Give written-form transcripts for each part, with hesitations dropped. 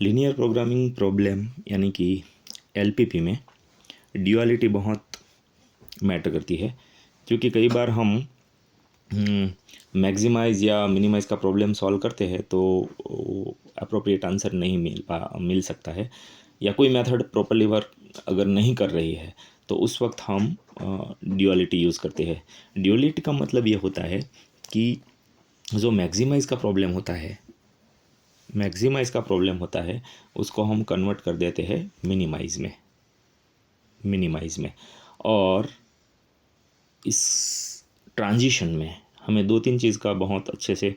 Linear programming problem यानी कि LPP में ड्यूअलिटी बहुत मैटर करती है, क्योंकि कई बार हम मैक्सिमाइज़ या मिनिमाइज़ का प्रॉब्लम सॉल्व करते हैं तो अप्रोप्रिएट आंसर नहीं मिल सकता है, या कोई मेथड प्रॉपरली वर्क अगर नहीं कर रही है तो उस वक्त हम ड्यूअलिटी यूज़ करते हैं। ड्यूअलिटी का मतलब ये होता है कि जो मैक्सिमाइज़ का प्रॉब्लम होता है उसको हम कन्वर्ट कर देते हैं मिनिमाइज़ में। और इस ट्रांजिशन में हमें दो तीन चीज़ का बहुत अच्छे से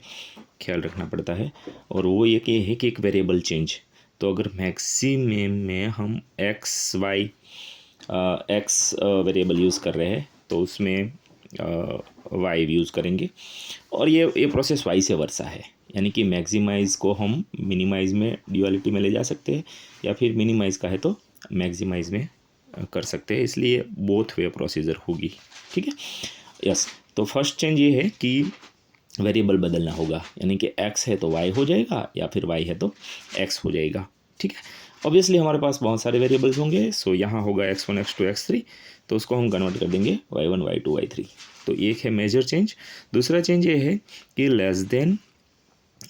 ख्याल रखना पड़ता है, और वो ये कि है कि एक वेरिएबल चेंज। तो अगर मैक्सिमम में हम एक्स वेरिएबल यूज़ कर रहे हैं तो उसमें वाई यूज़ करेंगे, और ये प्रोसेस वाई से वर्सा है, यानी कि मैक्सिमाइज़ को हम मिनिमाइज़ में ड्यूअलिटी में ले जा सकते हैं, या फिर मिनिमाइज़ का है तो मैक्सिमाइज़ में कर सकते हैं, इसलिए बोथ वे प्रोसीजर होगी। ठीक है, यस। तो फर्स्ट चेंज ये है कि वेरिएबल बदलना होगा, यानी कि x है तो y हो जाएगा, या फिर y है तो x हो जाएगा। ठीक है, ऑब्वियसली हमारे पास बहुत सारे वेरिएबल्स होंगे, सो यहाँ होगा x1 x2 x3, तो उसको हम कन्वर्ट कर देंगे y1 y2 y3। तो एक है मेजर चेंज। दूसरा चेंज ये है कि लेस देन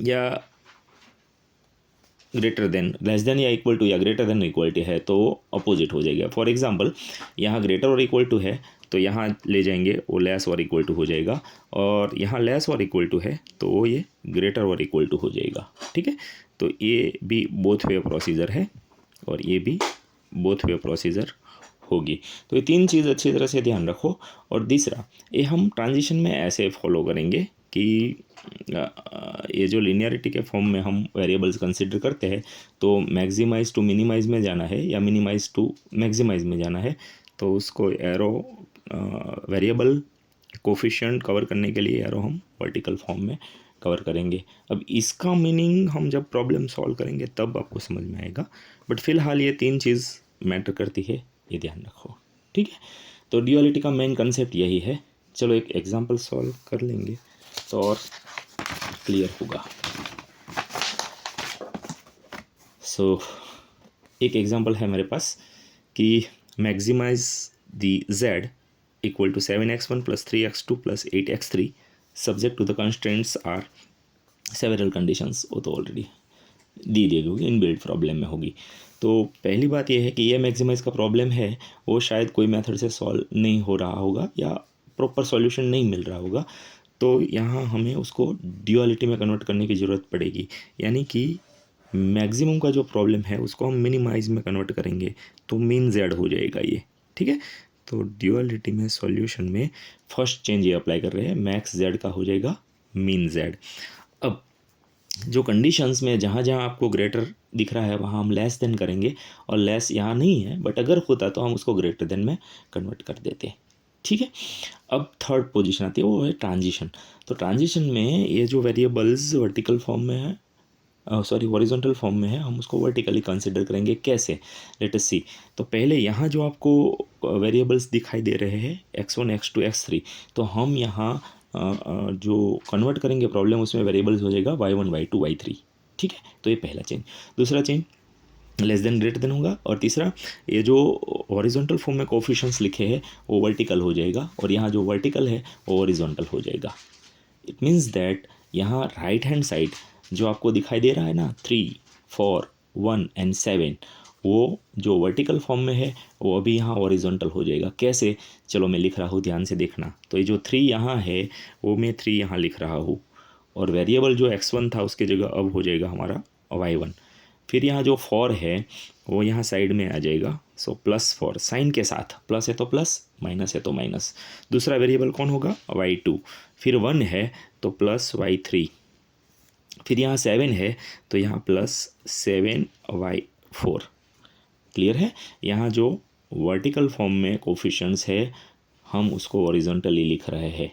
या इक्वल टू या ग्रेटर देन इक्वल टू है तो अपोजिट हो जाएगा। फॉर एग्जांपल यहाँ ग्रेटर और इक्वल टू है तो यहाँ ले जाएंगे वो लेस और इक्वल टू हो जाएगा, और यहाँ लेस और इक्वल टू है तो वो ये ग्रेटर और इक्वल टू हो जाएगा। ठीक है, तो ये भी बोथ वे प्रोसीजर है और ये भी बोथ वे प्रोसीजर होगी। तो ये तीन चीज़ अच्छी तरह से ध्यान रखो। और तीसरा, ये हम ट्रांजिशन में ऐसे फॉलो करेंगे कि ये जो लीनियरिटी के फॉर्म में हम वेरिएबल्स कंसिडर करते हैं, तो मैक्सिमाइज़ टू मिनिमाइज़ में जाना है या मिनिमाइज़ टू मैक्सिमाइज़ में जाना है, तो उसको एरो वेरिएबल कोफिशिएंट कवर करने के लिए एरो हम वर्टिकल फॉर्म में कवर करेंगे। अब इसका मीनिंग हम जब प्रॉब्लम सॉल्व करेंगे तब आपको समझ में आएगा, बट फिलहाल ये तीन चीज़ मैटर करती है, ये ध्यान रखो। ठीक है, तो ड्यूअलिटी का मेन कंसेप्ट यही है। चलो एक एग्जांपल सॉल्व कर लेंगे तो और क्लियर होगा। सो एक एग्जांपल है मेरे पास कि maximize the z equal to 7x1 + 3x2 + 8x3 subject to the constraints are several conditions. वो तो ऑलरेडी दी होगी, इनबिल्ट प्रॉब्लम में होगी। तो पहली बात यह है कि ये मैक्सिमाइज़ का प्रॉब्लम है वो शायद कोई मेथड से सॉल्व नहीं हो रहा होगा या प्रॉपर सॉल्यूशन नहीं मिल रहा होगा, तो यहाँ हमें उसको ड्यूअलिटी में कन्वर्ट करने की ज़रूरत पड़ेगी, यानी कि मैक्सिमम का जो प्रॉब्लम है उसको हम मिनिमाइज़ में कन्वर्ट करेंगे तो मीन जेड हो जाएगा ये। ठीक है, तो ड्यूअलिटी में सॉल्यूशन में फर्स्ट चेंज ये अप्लाई कर रहे हैं, मैक्स जेड का हो जाएगा मीन जेड। अब जो कंडीशंस में जहाँ जहाँ आपको ग्रेटर दिख रहा है वहाँ हम लेस देन करेंगे, और लेस यहाँ नहीं है बट अगर होता तो हम उसको ग्रेटर देन में कन्वर्ट कर देते। ठीक है, अब थर्ड पोजीशन आती है, वो है ट्रांजिशन। तो ट्रांजिशन में ये जो वेरिएबल्स वर्टिकल फॉर्म में है, हॉरिजॉन्टल फॉर्म में है, हम उसको वर्टिकली कंसिडर करेंगे। कैसे, लेट अस सी। तो पहले यहाँ जो आपको वेरिएबल्स दिखाई दे रहे हैं x1 x2 x3, तो हम यहाँ जो कन्वर्ट करेंगे प्रॉब्लम उसमें वेरिएबल्स हो जाएगा y1 y2 y3। ठीक है, तो ये पहला चेंज। दूसरा change less than greater than होगा, और तीसरा ये जो हॉरिजॉन्टल फॉर्म में कोफिशिएंट्स लिखे हैं वो वर्टिकल हो जाएगा, और यहाँ जो वर्टिकल है वो हॉरिजॉन्टल हो जाएगा। इट मीन्स दैट यहाँ राइट हैंड साइड जो आपको दिखाई दे रहा है ना 3 4 1 एंड 7, वो जो वर्टिकल फॉर्म में है वो अभी यहाँ हॉरिजॉन्टल हो जाएगा। कैसे, चलो मैं लिख रहा हूँ, ध्यान से देखना। तो ये जो 3 यहाँ है वो मैं 3 यहाँ लिख रहा हूँ, और वेरिएबल जो x1 था उसके जगह अब हो जाएगा हमारा y1। फिर यहाँ जो 4 है वो यहाँ साइड में आ जाएगा, सो +4 साइन के साथ, प्लस है तो प्लस, माइनस है तो माइनस। दूसरा वेरिएबल कौन होगा, y2। फिर 1 है तो +y3। फिर यहाँ 7 है तो यहाँ +7y4। क्लियर है, यहाँ जो वर्टिकल फॉर्म में कोफिशिएंट्स है हम उसको हॉरिजॉन्टली लिख रहे हैं।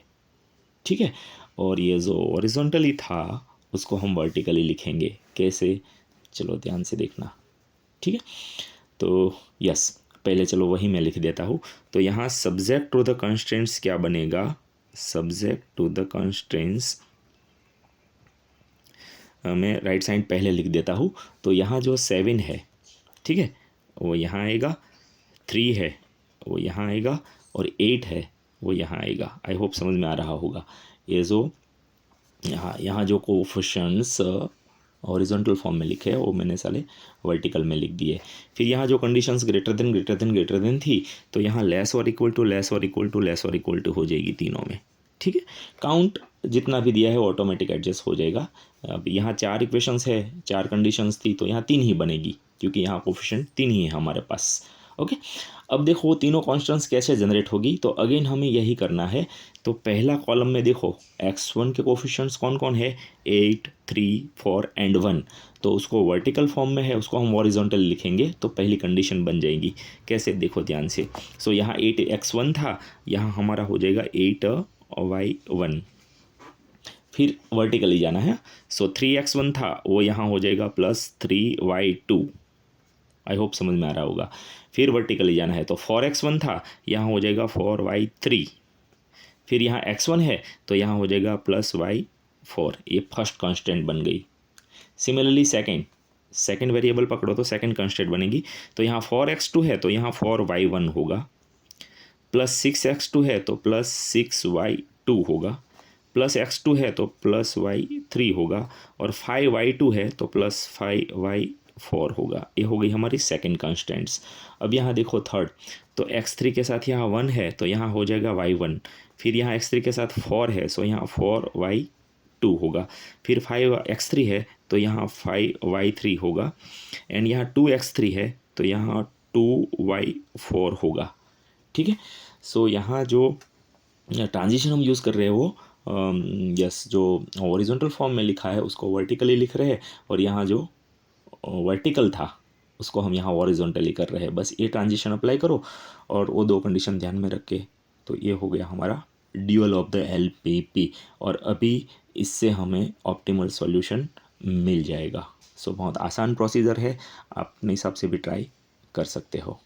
ठीक है, और ये जो हॉरिजॉन्टली था उसको हम वर्टिकली लिखेंगे। कैसे, चलो ध्यान से देखना। ठीक है, तो यस, पहले चलो वही मैं लिख देता हूँ। तो यहाँ सब्जेक्ट टू द कंस्ट्रेंट्स क्या बनेगा, सब्जेक्ट टू द कंस्ट्रेंट्स मैं राइट साइड पहले लिख देता हूँ। तो यहाँ जो 7 है, ठीक है, वो यहाँ आएगा, 3 है वो यहाँ आएगा, और 8 है वो यहाँ आएगा। आई होप समझ में आ रहा होगा। ये जो यहाँ जो कोफिशिएंट्स हॉरिजॉन्टल फॉर्म में लिखे हैं वो मैंने साले वर्टिकल में लिख दिए। फिर यहाँ जो कंडीशंस ग्रेटर देन थी, तो यहाँ लेस और इक्वल टू हो जाएगी तीनों में, ठीक है। काउंट जितना भी दिया है वो ऑटोमेटिक एडजस्ट हो जाएगा। अब यहाँ 4 इक्वेशंस है, 4 कंडीशंस थी, तो यहाँ 3 ही बनेगी, क्योंकि यहाँ कोफिशिएंट 3 ही है हमारे पास। ओके, अब देखो तीनों कॉन्स्टेंट्स कैसे जनरेट होगी। तो अगेन हमें यही करना है। तो पहला कॉलम में देखो x1 के कोफिशिएंट्स कौन कौन है, 8, 3, 4 एंड 1। तो उसको वर्टिकल फॉर्म में है, उसको हम हॉरिजॉन्टल लिखेंगे, तो पहली कंडीशन बन जाएगी। कैसे, देखो ध्यान से। सो यहाँ 8x1 था, यहाँ हमारा हो जाएगा 8y1। फिर वर्टिकली जाना है। सो 3x1 था, वो यहाँ हो जाएगा प्लस 3y2। आई होप समझ में आ रहा होगा। फिर वर्टिकली जाना है, तो 4x1 था, यहाँ हो जाएगा 4y3। फिर यहाँ x1 है, तो यहाँ हो जाएगा प्लस y4। ये फर्स्ट कांस्टेंट बन गई। सिमिलरली सेकेंड वेरिएबल पकड़ो तो सेकेंड कांस्टेंट बनेगी। तो यहाँ 4x2 है, तो यहाँ 4y1 होगा, प्लस 6x2 है तो प्लस 6y2 होगा, प्लस x2 है तो प्लस y3 होगा, और 5y2 है तो प्लस 5y4 होगा। ये हो गई हमारी सेकंड कांस्टेंट्स। अब यहाँ देखो थर्ड, तो x3 के साथ यहाँ 1 है, तो यहाँ हो जाएगा y1। फिर यहाँ x3 के साथ 4 है, सो यहाँ 4y2 होगा। फिर 5x3 है, तो यहाँ 5y3 होगा, एंड यहाँ 2x3 है, तो यहाँ 2y4 होगा, ठीक है। सो यहाँ जो ट्रांजिशन हम यूज़ कर रहे हैं वो जो हॉरिजॉन्टल फॉर्म में लिखा है उसको वर्टिकली लिख रहे हैं, और यहाँ जो वर्टिकल था उसको हम यहाँ हॉरिजॉन्टली कर रहे हैं। बस ये ट्रांजिशन अप्लाई करो और वो 2 कंडीशन ध्यान में रख के, तो ये हो गया हमारा ड्यूअल ऑफ द LPP, और अभी इससे हमें ऑप्टिमल सॉल्यूशन मिल जाएगा। सो बहुत आसान प्रोसीजर है, आप अपने हिसाब से भी ट्राई कर सकते हो।